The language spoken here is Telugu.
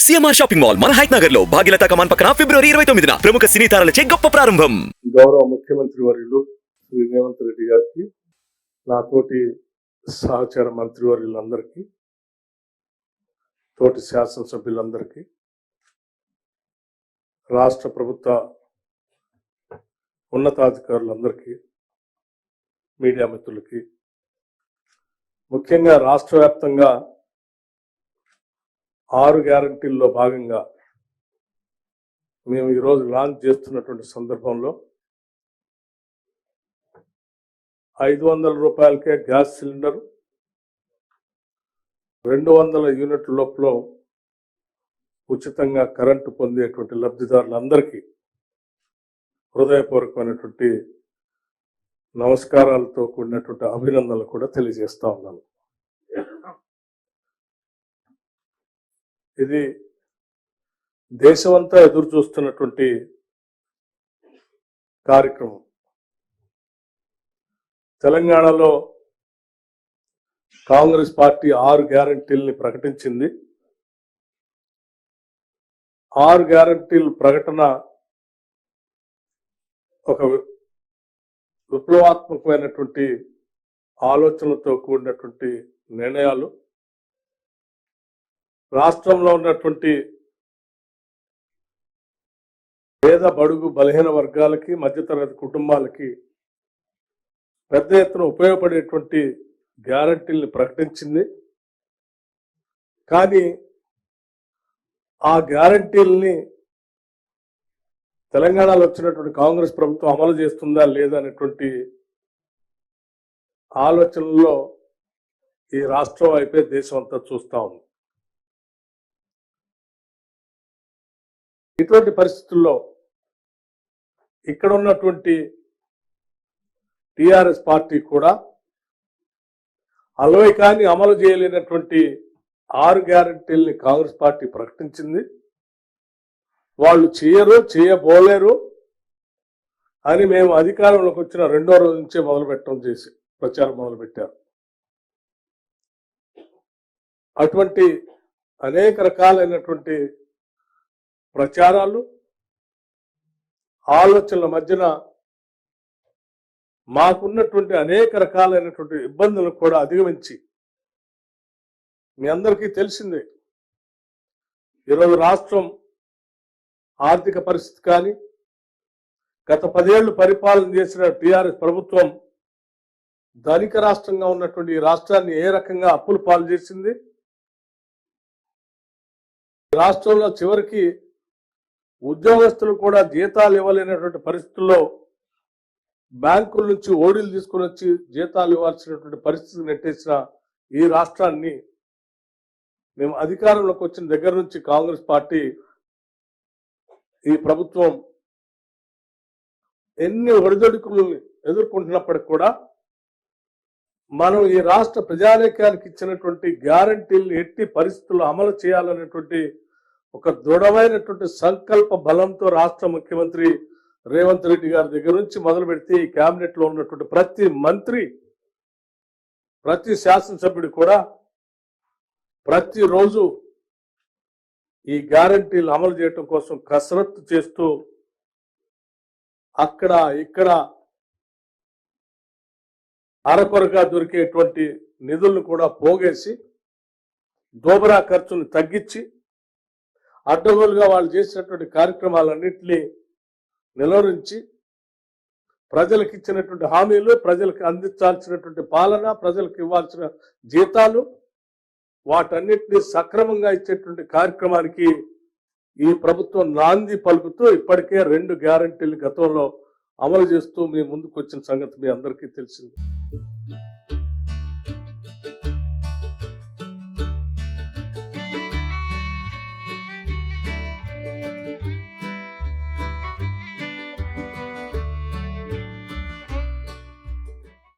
సిఎంఆర్ షాపింగ్ మాల్ మన హైట్ నగర్ లో భాగ్యలతా కమాన్ పక్కన ఫిబ్రవరి 29న ప్రముఖ సినీ తారలచే గొప్ప ప్రారంభం. గౌరవ ముఖ్యమంత్రి వర్యులు శ్రీ రేవంత్ రెడ్డి గారికి, నాతోటి సహచర మంత్రివర్యులందరికీ, తోటి శాసనసభ్యులందరికీ, రాష్ట్ర ప్రభుత్వ ఉన్నతాధికారులందరికీ, మీడియా మిత్రులకి, ముఖ్యంగా రాష్ట్ర వ్యాప్తంగా 6 గ్యారంటీల్లో భాగంగా మేము ఈరోజు లాంచ్ చేస్తున్నటువంటి సందర్భంలో 500 రూపాయలకే గ్యాస్ సిలిండర్, 200 యూనిట్ల లోపల ఉచితంగా కరెంటు పొందేటువంటి లబ్ధిదారులందరికీ హృదయపూర్వకమైనటువంటి నమస్కారాలతో కూడినటువంటి అభినందనలు కూడా తెలియజేస్తా ఉన్నాను. ఇది దేశమంతా ఎదురు చూస్తున్నటువంటి కార్యక్రమం. తెలంగాణలో కాంగ్రెస్ పార్టీ 6 గ్యారంటీల్ని ప్రకటించింది. 6 గ్యారంటీల ప్రకటన ఒక విప్లవాత్మకమైనటువంటి ఆలోచనలతో కూడినటువంటి నిర్ణయాలు. రాష్ట్రంలో ఉన్నటువంటి పేద బడుగు బలహీన వర్గాలకి, మధ్యతరగతి కుటుంబాలకి పెద్ద ఎత్తున ఉపయోగపడేటువంటి గ్యారంటీల్ని ప్రకటించింది. కానీ ఆ గ్యారంటీల్ని తెలంగాణలో వచ్చినటువంటి కాంగ్రెస్ ప్రభుత్వం అమలు చేస్తుందా లేదా అనేటువంటి ఆలోచనలో ఈ రాష్ట్రం వైపే దేశం అంతా చూస్తూ ఉంది. ఇటువంటి పరిస్థితుల్లో ఇక్కడ ఉన్నటువంటి టిఆర్ఎస్ పార్టీ కూడా అలవైకాన్ని అమలు చేయలేనటువంటి 6 గ్యారంటీల్ని కాంగ్రెస్ పార్టీ ప్రకటించింది. వాళ్ళు చేయబోలేరు అని మేము అధికారంలోకి వచ్చిన 2వ రోజు నుంచే ప్రచారం మొదలుపెట్టారు. అటువంటి అనేక రకాలైనటువంటి ప్రచారాలు, ఆలోచనల మధ్యన మాకున్నటువంటి అనేక రకాలైనటువంటి ఇబ్బందులను కూడా అధిగమించి, మీ అందరికీ తెలిసిందే, ఈరోజు రాష్ట్రం ఆర్థిక పరిస్థితి కానీ, గత 10 ఏళ్లు పరిపాలన చేసిన టిఆర్ఎస్ ప్రభుత్వం ధనిక రాష్ట్రంగా ఉన్నటువంటి ఈ రాష్ట్రాన్ని ఏ రకంగా అప్పుల పాలు చేసింది, రాష్ట్రంలో చివరికి ఉద్యోగస్తులు కూడా జీతాలు ఇవ్వలేనటువంటి పరిస్థితుల్లో బ్యాంకుల నుంచి ఓడీలు తీసుకుని వచ్చి జీతాలు ఇవ్వాల్సినటువంటి పరిస్థితి నెట్టేసిన ఈ రాష్ట్రాన్ని మేము అధికారంలోకి వచ్చిన దగ్గర నుంచి కాంగ్రెస్ పార్టీ, ఈ ప్రభుత్వం ఎన్ని ఒడిదొడుకులను ఎదుర్కొంటున్నప్పటికీ కూడా మనం ఈ రాష్ట్ర ప్రజానీకానికి ఇచ్చినటువంటి గ్యారంటీలను ఎట్టి పరిస్థితుల్లో అమలు చేయాలనేటువంటి ఒక దృఢమైనటువంటి సంకల్ప బలంతో రాష్ట్ర ముఖ్యమంత్రి రేవంత్ రెడ్డి గారి దగ్గర నుంచి మొదలు పెడితే ఈ కేబినెట్ లో ఉన్నటువంటి ప్రతి మంత్రి, ప్రతి శాసనసభ్యుడు కూడా ప్రతిరోజు ఈ గ్యారంటీలు అమలు చేయటం కోసం కసరత్తు చేస్తూ అక్కడ ఇక్కడ అరకొరగా దొరికేటువంటి నిధులను కూడా పోగేసి, దోబరా ఖర్చును తగ్గించి, అడ్డగోలుగా వాళ్ళు చేసినటువంటి కార్యక్రమాలన్నింటినీ నిలువరించి, ప్రజలకు ఇచ్చినటువంటి హామీలు, ప్రజలకు అందించాల్సినటువంటి పాలన, ప్రజలకు ఇవ్వాల్సిన జీతాలు, వాటన్నిటినీ సక్రమంగా ఇచ్చేటువంటి కార్యక్రమానికి ఈ ప్రభుత్వం నాంది పలుకుతూ ఇప్పటికే 2 గ్యారంటీలు గతంలో అమలు చేస్తూ మీ ముందుకు వచ్చిన సంగతి మీ అందరికీ తెలిసింది.